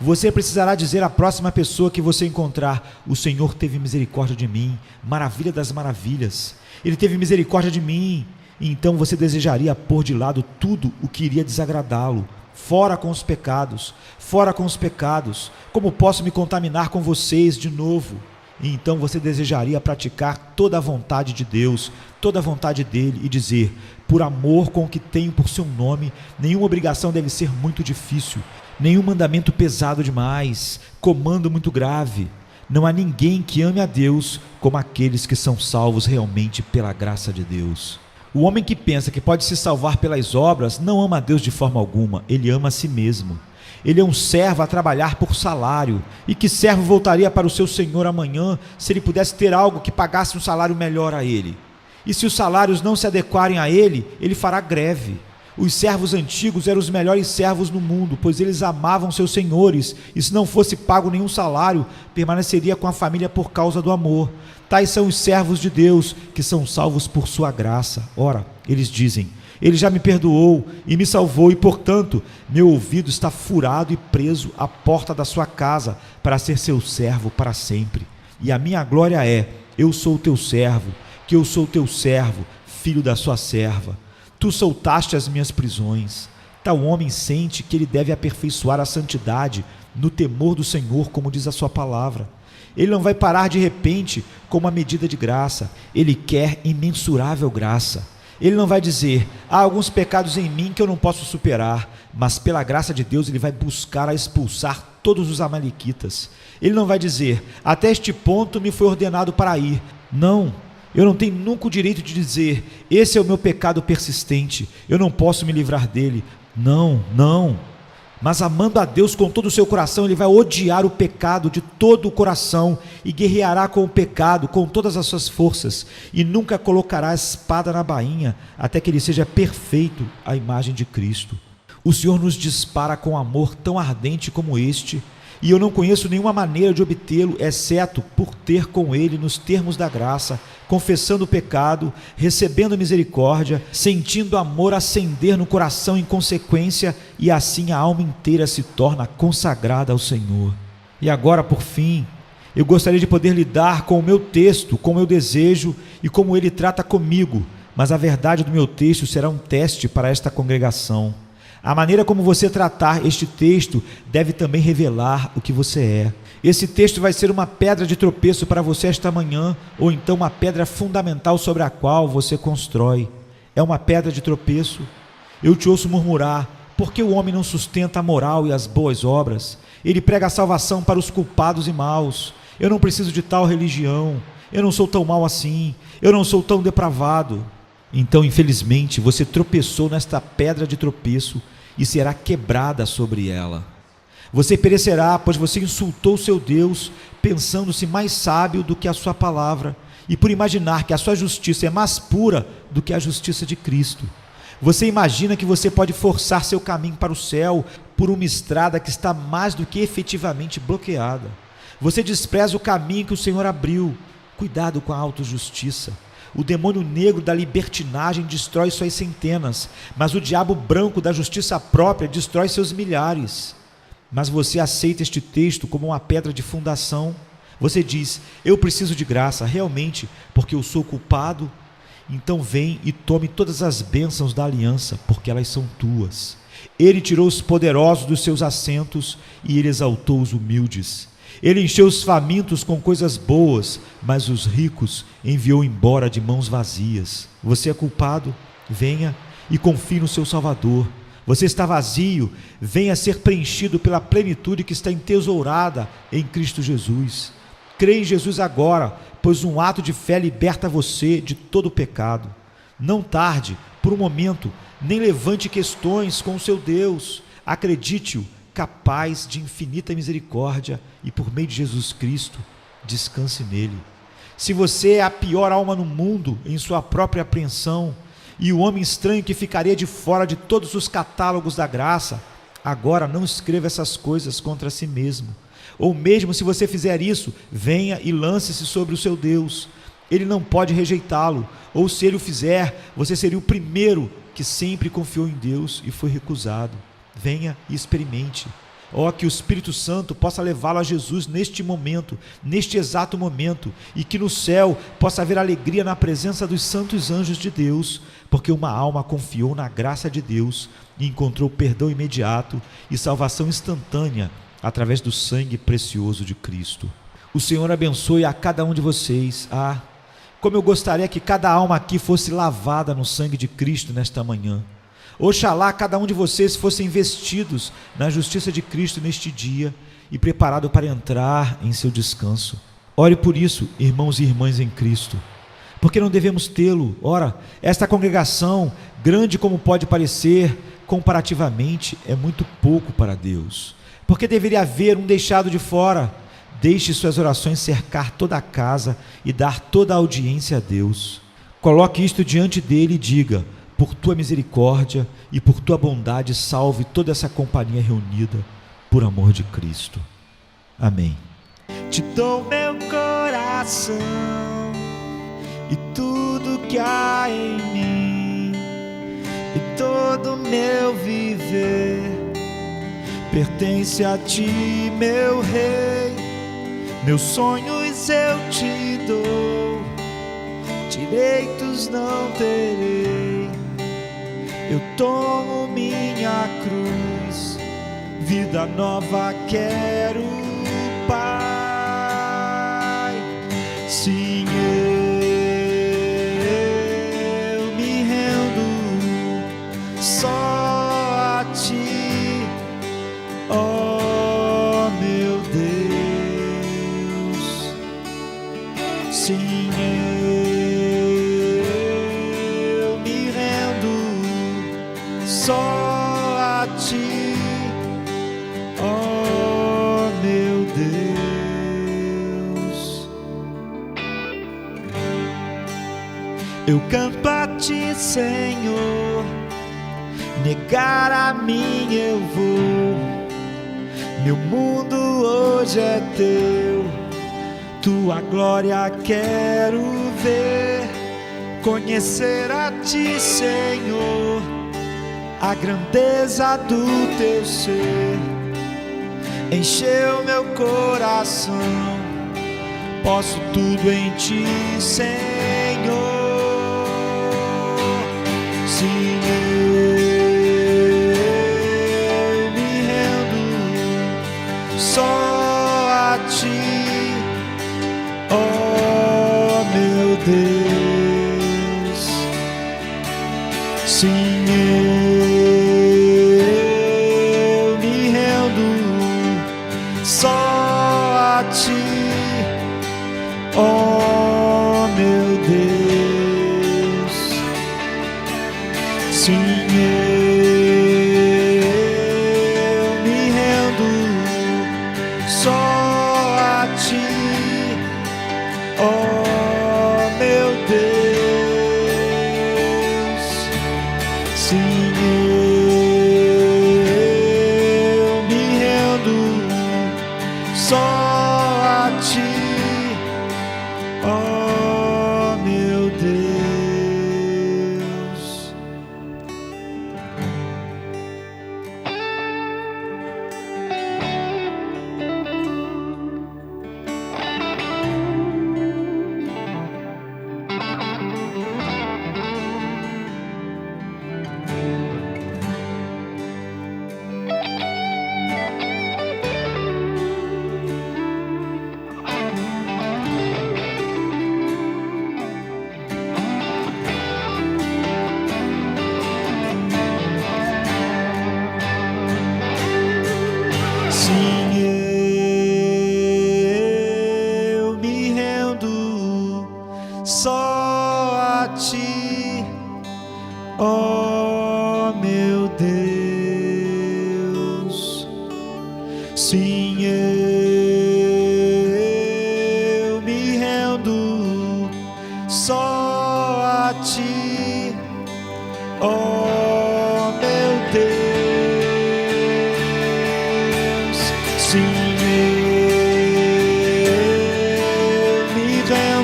[SPEAKER 2] Você precisará dizer à próxima pessoa que você encontrar: o Senhor teve misericórdia de mim, maravilha das maravilhas. Ele teve misericórdia de mim. Então você desejaria pôr de lado tudo o que iria desagradá-lo. Fora com os pecados, fora com os pecados. Como posso me contaminar com vocês de novo? E então você desejaria praticar toda a vontade de Deus, toda a vontade dele, e dizer: por amor com o que tenho por seu nome, nenhuma obrigação deve ser muito difícil, nenhum mandamento pesado demais, comando muito grave. Não há ninguém que ame a Deus como aqueles que são salvos realmente pela graça de Deus. O homem que pensa que pode se salvar pelas obras não ama a Deus de forma alguma, ele ama a si mesmo. Ele é um servo a trabalhar por salário. E que servo voltaria para o seu senhor amanhã se ele pudesse ter algo que pagasse um salário melhor a ele? E se os salários não se adequarem a ele, ele fará greve. Os servos antigos eram os melhores servos no mundo, pois eles amavam seus senhores, e se não fosse pago nenhum salário, permaneceria com a família por causa do amor. Tais são os servos de Deus, que são salvos por sua graça. Ora, eles dizem: ele já me perdoou e me salvou, e portanto, meu ouvido está furado e preso à porta da sua casa, para ser seu servo para sempre. E a minha glória é: eu sou teu servo, que eu sou teu servo, filho da sua serva. Tu soltaste as minhas prisões. Tal homem sente que ele deve aperfeiçoar a santidade no temor do Senhor, como diz a sua palavra. Ele não vai parar de repente com uma medida de graça. Ele quer imensurável graça. Ele não vai dizer: há alguns pecados em mim que eu não posso superar, mas pela graça de Deus ele vai buscar a expulsar todos os amalequitas. Ele não vai dizer: até este ponto me foi ordenado para ir. Não. Eu não tenho nunca o direito de dizer: esse é o meu pecado persistente, eu não posso me livrar dele. Não, não. Mas amando a Deus com todo o seu coração, ele vai odiar o pecado de todo o coração e guerreará com o pecado com todas as suas forças, e nunca colocará a espada na bainha até que ele seja perfeito à imagem de Cristo. O Senhor nos dispara com amor tão ardente como este, e eu não conheço nenhuma maneira de obtê-lo, exceto por ter com ele nos termos da graça, confessando o pecado, recebendo misericórdia, sentindo amor acender no coração em consequência, e assim a alma inteira se torna consagrada ao Senhor. E agora, por fim, eu gostaria de poder lidar com o meu texto, com o meu desejo e como ele trata comigo, mas a verdade do meu texto será um teste para esta congregação. A maneira como você tratar este texto deve também revelar o que você é. Esse texto vai ser uma pedra de tropeço para você esta manhã, ou então uma pedra fundamental sobre a qual você constrói. É uma pedra de tropeço? Eu te ouço murmurar: por que o homem não sustenta a moral e as boas obras? Ele prega a salvação para os culpados e maus. Eu não preciso de tal religião. Eu não sou tão mau assim. Eu não sou tão depravado. Então, infelizmente, você tropeçou nesta pedra de tropeço e será quebrada sobre ela. Você perecerá, pois você insultou seu Deus, pensando-se mais sábio do que a sua palavra, e por imaginar que a sua justiça é mais pura do que a justiça de Cristo. Você imagina que você pode forçar seu caminho para o céu por uma estrada que está mais do que efetivamente bloqueada. Você despreza o caminho que o Senhor abriu. Cuidado com a autojustiça. O demônio negro da libertinagem destrói suas centenas, mas o diabo branco da justiça própria destrói seus milhares. Mas você aceita este texto como uma pedra de fundação. Você diz: eu preciso de graça, realmente, porque eu sou culpado. Então vem e tome todas as bênçãos da aliança, porque elas são tuas. Ele tirou os poderosos dos seus assentos e ele exaltou os humildes. Ele encheu os famintos com coisas boas, mas os ricos enviou embora de mãos vazias. Você é culpado? Venha, e confie no seu Salvador. Você está vazio, venha ser preenchido pela plenitude que está entesourada em Cristo Jesus. Crê em Jesus agora, pois um ato de fé liberta você de todo o pecado. Não tarde, por um momento, nem levante questões com o seu Deus. Acredite-o, capaz de infinita misericórdia, e por meio de Jesus Cristo, descanse nele. Se você é a pior alma no mundo em sua própria apreensão, e o homem estranho que ficaria de fora de todos os catálogos da graça, agora não escreva essas coisas contra si mesmo. Ou mesmo se você fizer isso, venha e lance-se sobre o seu Deus. Ele não pode rejeitá-lo, ou se ele o fizer, você seria o primeiro que sempre confiou em Deus e foi recusado. Venha e experimente. Ó, que o Espírito Santo possa levá-lo a Jesus neste momento, neste exato momento, e que no céu possa haver alegria na presença dos santos anjos de Deus, porque uma alma confiou na graça de Deus e encontrou perdão imediato e salvação instantânea através do sangue precioso de Cristo. O Senhor abençoe a cada um de vocês. Como eu gostaria que cada alma aqui fosse lavada no sangue de Cristo nesta manhã. Oxalá cada um de vocês fossem vestidos na justiça de Cristo neste dia e preparado para entrar em seu descanso. Ore por isso, irmãos e irmãs em Cristo, porque não devemos tê-lo. Ora, esta congregação, grande como pode parecer, comparativamente é muito pouco para Deus. Porque deveria haver um deixado de fora. Deixe suas orações cercar toda a casa e dar toda a audiência a Deus. Coloque isto diante dele e diga: por tua misericórdia e por tua bondade, salve toda essa companhia reunida, por amor de Cristo. Amém.
[SPEAKER 1] Te dou meu coração e tudo que há em mim, e todo meu viver pertence a ti, meu Rei. Meus sonhos eu te dou, direitos não terei. Eu tomo minha cruz, vida nova quero, Pai. Sim, eu me rendo só a ti, ó meu Deus. Sim, só a ti, ó meu Deus. Eu canto a ti, Senhor, negar a mim eu vou. Meu mundo hoje é teu, tua glória quero ver. Conhecer a ti, Senhor, a grandeza do teu ser encheu meu coração. Posso tudo em ti, Senhor. Sim, eu me rendo só a ti, ó meu Deus. Sim, só a ti, ó meu Deus. Sim, eu me rendo só a ti, ó meu Deus. Sim, eu me rendo só a ti, ó meu Deus.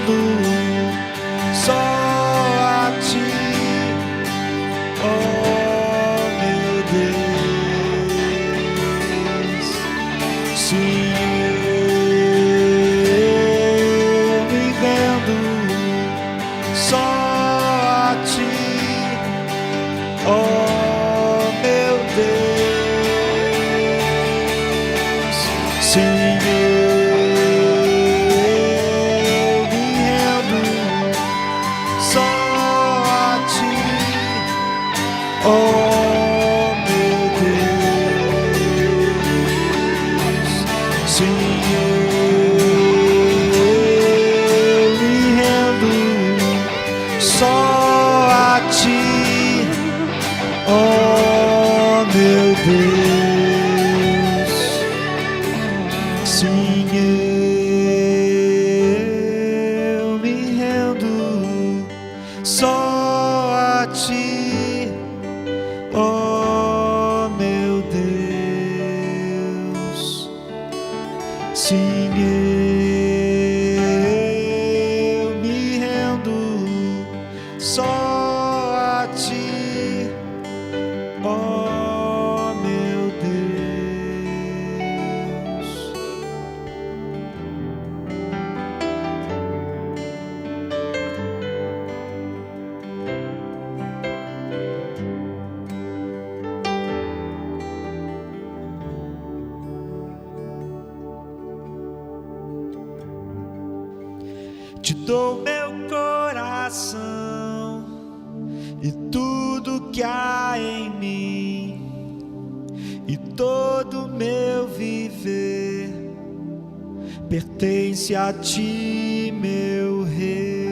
[SPEAKER 1] rendo só a ti, oh meu Deus. Sim, eu me rendo só a ti, oh meu Deus. Sim, eu me rendo só a ti, oh meu Deus. Sim, eu me rendo só a ti, oh meu Deus. Sim, eu me rendo só a ti, oh meu Deus. Sim, eu me rendo só a ti, oh meu Deus. Te dou meu coração e tudo que há em mim, e todo meu viver pertence a ti, meu Rei.